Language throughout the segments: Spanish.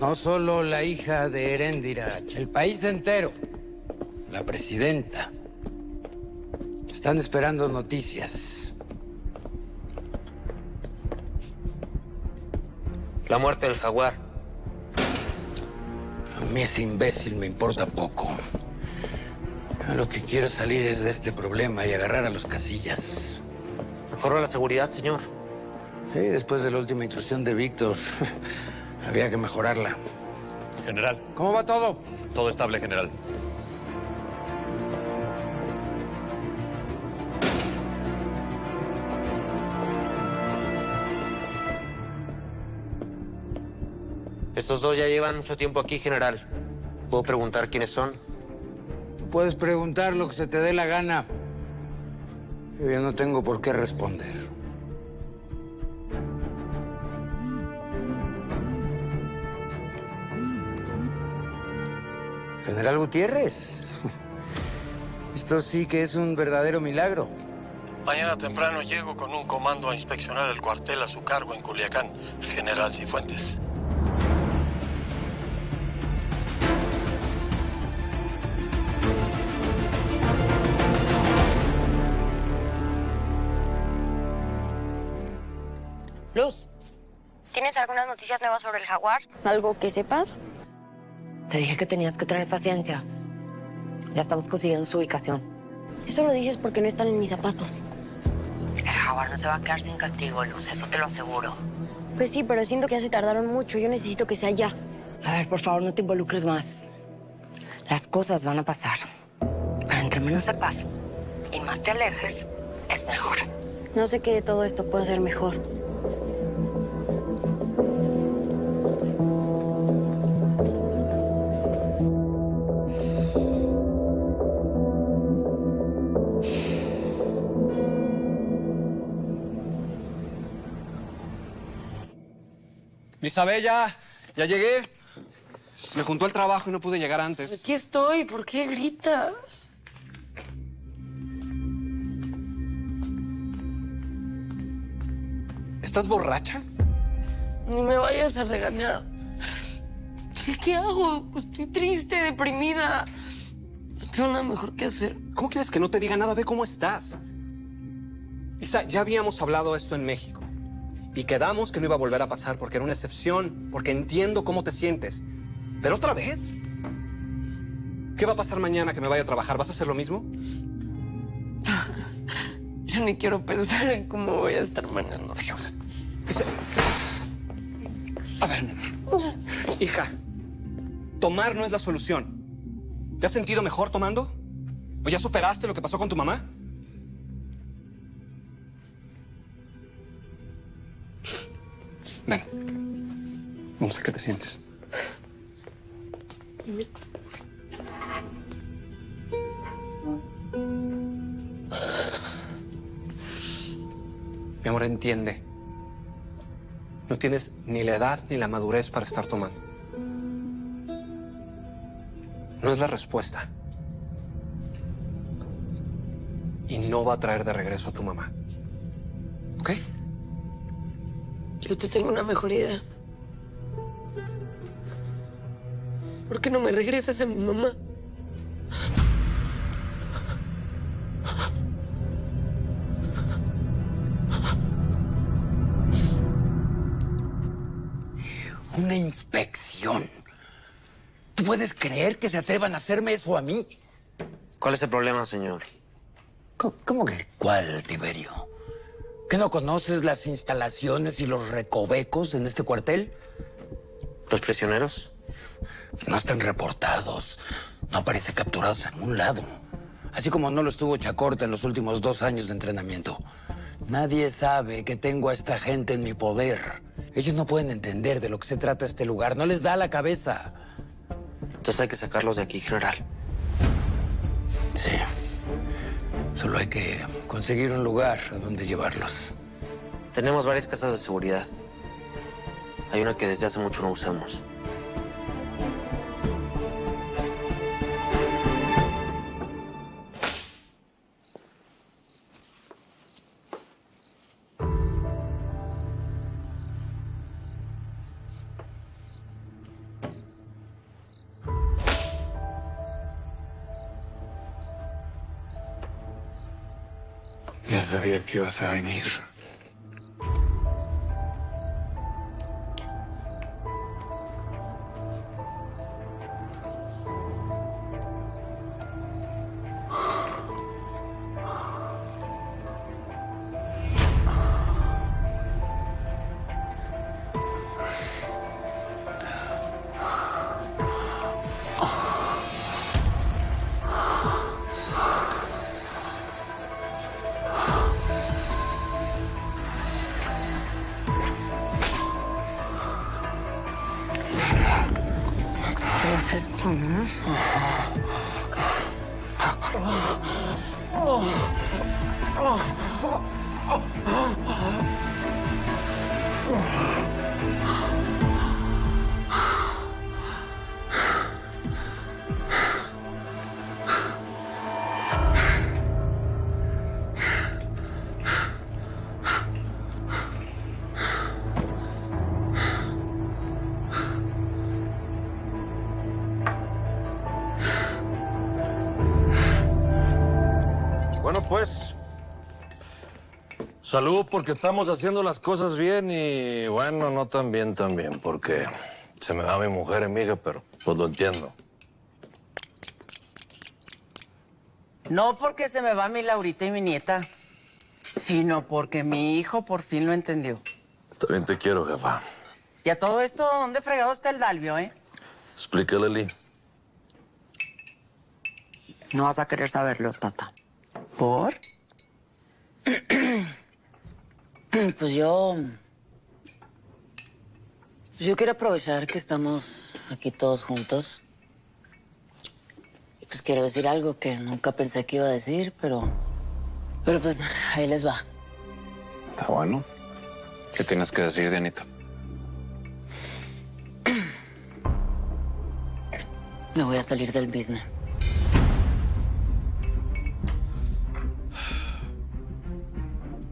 No solo la hija de Heréndira, el país entero, la presidenta, están esperando noticias. La muerte del jaguar. A mí ese imbécil me importa poco. Lo que quiero salir es de este problema y agarrar a los Casillas. Mejoró la seguridad, señor. Sí, después de la última intrusión de Víctor, había que mejorarla. General. ¿Cómo va todo? Todo estable, general. Estos dos ya llevan mucho tiempo aquí, general. ¿Puedo preguntar quiénes son? Puedes preguntar lo que se te dé la gana. Yo no tengo por qué responder. General Gutiérrez. Esto sí que es un verdadero milagro. Mañana temprano llego con un comando a inspeccionar el cuartel a su cargo en Culiacán, General Cifuentes. Luz, ¿tienes algunas noticias nuevas sobre el jaguar? ¿Algo que sepas? Te dije que tenías que tener paciencia. Ya estamos consiguiendo su ubicación. Eso lo dices porque no están en mis zapatos. El jaguar no se va a quedar sin castigo, Luz, eso te lo aseguro. Pues sí, pero siento que ya se tardaron mucho. Yo necesito que sea ya. A ver, por favor, no te involucres más. Las cosas van a pasar. Pero entre menos sepas y más te alejes, es mejor. No sé qué de todo esto puede ser mejor. Isabel, ya llegué. Se me juntó el trabajo y no pude llegar antes. Aquí estoy. ¿Por qué gritas? ¿Estás borracha? Ni me vayas a regañar. ¿Qué hago? Pues estoy triste, deprimida. No tengo nada mejor que hacer. ¿Cómo quieres que no te diga nada? Ve cómo estás. Isa, ya habíamos hablado esto en México. Y quedamos que no iba a volver a pasar porque era una excepción, porque entiendo cómo te sientes. ¿Pero otra vez? ¿Qué va a pasar mañana que me vaya a trabajar? ¿Vas a hacer lo mismo? Yo ni quiero pensar en cómo voy a estar mañana. Dios. A ver, hija, tomar no es la solución. ¿Te has sentido mejor tomando? ¿O ya superaste lo que pasó con tu mamá? Ven. Vamos a ver qué te sientes. Mi amor, entiende. No tienes ni la edad ni la madurez para estar tomando. No es la respuesta. Y no va a traer de regreso a tu mamá. ¿Ok? Yo te tengo una mejor idea. ¿Por qué no me regresas a mi mamá? Una inspección. ¿Tú puedes creer que se atrevan a hacerme eso a mí? ¿Cuál es el problema, señor? ¿Cómo que cuál, Tiberio? ¿Que no conoces las instalaciones y los recovecos en este cuartel? ¿Los prisioneros? No están reportados. No aparece capturados en ningún lado. Así como no lo estuvo Chacorta en los últimos 2 años de entrenamiento. Nadie sabe que tengo a esta gente en mi poder. Ellos no pueden entender de lo que se trata este lugar. No les da la cabeza. Entonces hay que sacarlos de aquí, general. Sí. Solo hay que conseguir un lugar a donde llevarlos. Tenemos varias casas de seguridad. Hay una que desde hace mucho no usamos. sabía que ibas a venir. Bueno, pues, salud porque estamos haciendo las cosas bien y, bueno, no tan bien también, porque se me va mi mujer en miga, pero pues lo entiendo. No porque se me va mi Laurita y mi nieta, sino porque mi hijo por fin lo entendió. También te quiero, jefa. Y a todo esto, ¿dónde fregado está el Dalvio, Explícale, Lee. No vas a querer saberlo, Tata. ¿Por? Pues yo quiero aprovechar que estamos aquí todos juntos. Y pues quiero decir algo que nunca pensé que iba a decir, pero pues ahí les va. Está bueno. ¿Qué tienes que decir, Dianita? Me voy a salir del business.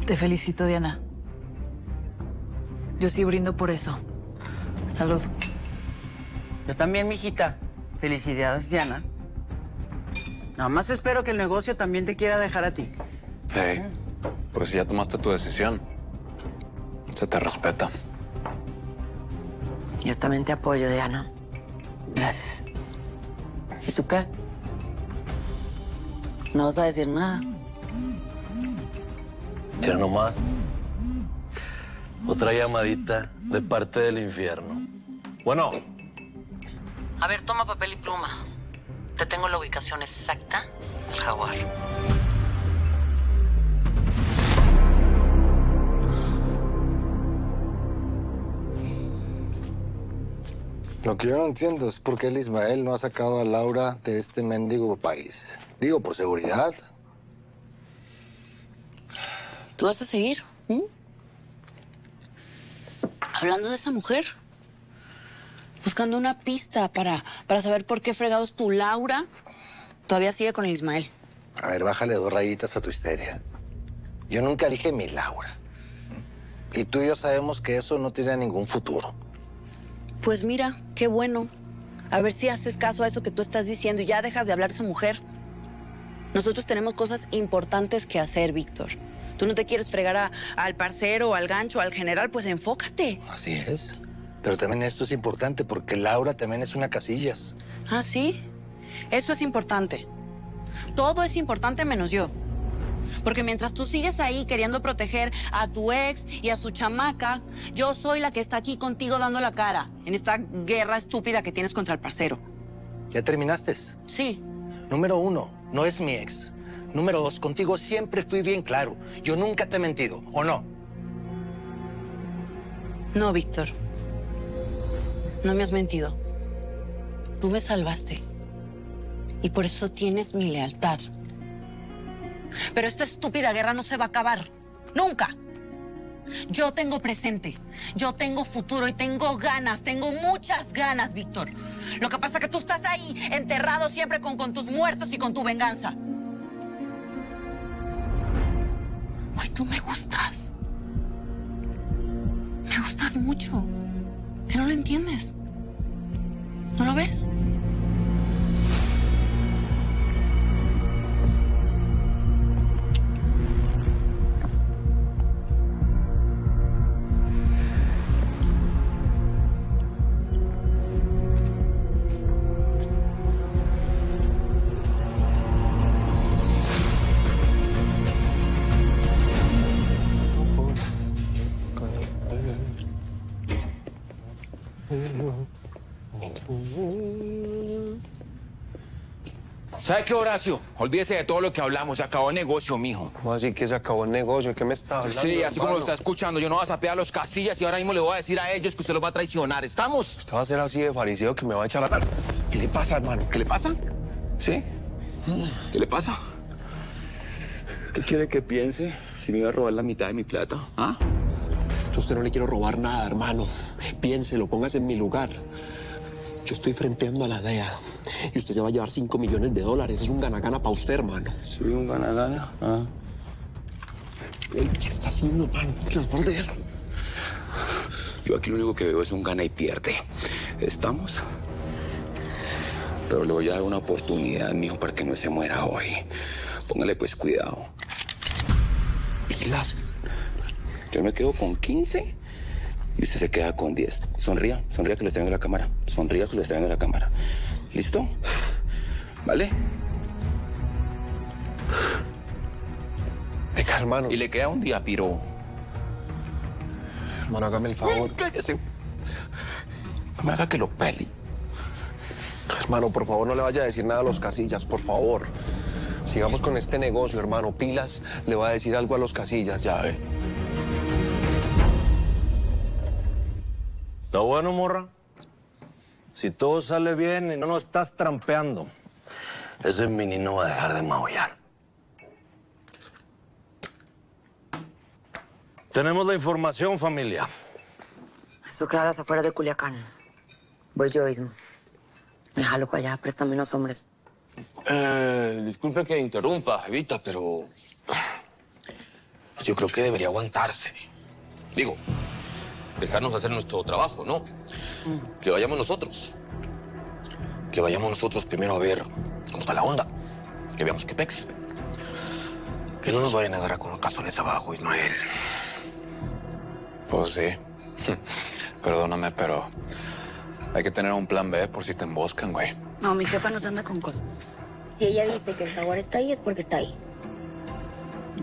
Te felicito, Diana. Yo sí brindo por eso. Salud. Yo también, mijita. Felicidades, Diana. Nada más espero que el negocio también te quiera dejar a ti. Hey, pues ya tomaste tu decisión. Se te respeta. Yo también te apoyo, Diana. Gracias. ¿Y tú qué? ¿No vas a decir nada? Mira nomás. Otra llamadita de parte del infierno. Bueno. A ver, toma papel y pluma. Te tengo la ubicación exacta del jaguar. Lo que yo no entiendo es por qué el Ismael no ha sacado a Laura de este mendigo país. Digo, por seguridad. ¿Tú vas a seguir? Hablando de esa mujer. Buscando una pista para saber por qué fregados tu Laura todavía sigue con el Ismael. A ver, bájale 2 rayitas a tu histeria. Yo nunca dije mi Laura. Y tú y yo sabemos que eso no tiene ningún futuro. Pues mira, qué bueno. A ver si haces caso a eso que tú estás diciendo y ya dejas de hablar de esa mujer. Nosotros tenemos cosas importantes que hacer, Víctor. Tú no te quieres fregar al parcero, al gancho, al general, pues enfócate. Así es. Pero también esto es importante porque Laura también es una Casillas. ¿Ah, sí? Eso es importante. Todo es importante menos yo. Porque mientras tú sigues ahí queriendo proteger a tu ex y a su chamaca, yo soy la que está aquí contigo dando la cara en esta guerra estúpida que tienes contra el parcero. ¿Ya terminaste? Sí. Número 1, no es mi ex. Número 2, contigo siempre fui bien claro. Yo nunca te he mentido, ¿o no? No, Víctor. No me has mentido. Tú me salvaste. Y por eso tienes mi lealtad. Pero esta estúpida guerra no se va a acabar. ¡Nunca! Yo tengo presente, yo tengo futuro y tengo ganas, tengo muchas ganas, Víctor. Lo que pasa es que tú estás ahí, enterrado siempre con tus muertos y con tu venganza. Ay, tú me gustas. Me gustas mucho. ¿Que no lo entiendes? ¿No lo ves? ¿Sabe qué, Horacio? Olvídese de todo lo que hablamos. Se acabó el negocio, mijo. ¿Cómo así que se acabó el negocio? ¿Qué me está hablando? Sí, así como lo hermano? está escuchando. Yo no voy a sapear a los Casillas y ahora mismo le voy a decir a ellos que usted los va a traicionar. ¿Estamos? Usted va a ser así de fariseo que me va a echar a... ¿Qué le pasa, hermano? ¿Qué le pasa? ¿Sí? ¿Qué le pasa? ¿Qué quiere que piense si me iba a robar la mitad de mi plata? ¿Ah? Yo a usted no le quiero robar nada, hermano. Piénselo, póngase en mi lugar. Yo estoy frenteando a la DEA y usted se va a llevar $5 millones. Es un gana-gana para usted, hermano. ¿Sí, un gana-gana? Ah. ¿Qué está haciendo, hermano? ¿Qué nos de eso? Yo aquí lo único que veo es un gana y pierde. ¿Estamos? Pero le voy a dar una oportunidad, mijo, para que no se muera hoy. Póngale pues cuidado. Pilas. Yo me quedo con 15 y usted se queda con 10. Sonría, sonría que le esté viendo la cámara. Sonría que le esté viendo la cámara. ¿Listo? ¿Vale? Venga, hermano. Y le queda un día, piro. Hermano, hágame el favor. Cállese. No me haga que lo pele. Hermano, por favor, no le vaya a decir nada a los Casillas, por favor. Sigamos con este negocio, hermano. Pilas le va a decir algo a los Casillas, ya ve. ¿Está bueno, morra? Si todo sale bien y no nos estás trampeando, ese mini no va a dejar de maullar. Tenemos la información, familia. Eso queda a las afueras de Culiacán. Voy yo mismo. Me jalo para allá, préstame unos hombres. Disculpe que interrumpa, Evita, pero yo creo que debería aguantarse. Digo, dejarnos hacer nuestro trabajo, ¿no? Que vayamos nosotros. Que vayamos nosotros primero a ver cómo está la onda. Que veamos qué pex. Que no nos vayan a agarrar con los calzones abajo, Ismael. Pues sí. Perdóname, pero hay que tener un plan B por si te emboscan, güey. No, mi jefa nos anda con cosas. Si ella dice que el jaguar está ahí, es porque está ahí.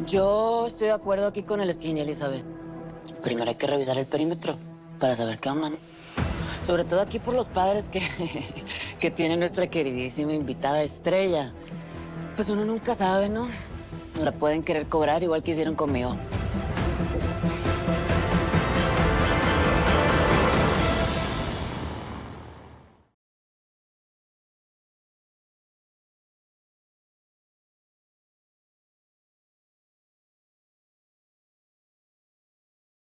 Yo estoy de acuerdo aquí con el Skinny, Elizabeth. Primero hay que revisar el perímetro para saber qué onda, ¿no? Sobre todo aquí por los padres que tiene nuestra queridísima invitada estrella. Pues uno nunca sabe, ¿no? Ahora pueden querer cobrar igual que hicieron conmigo.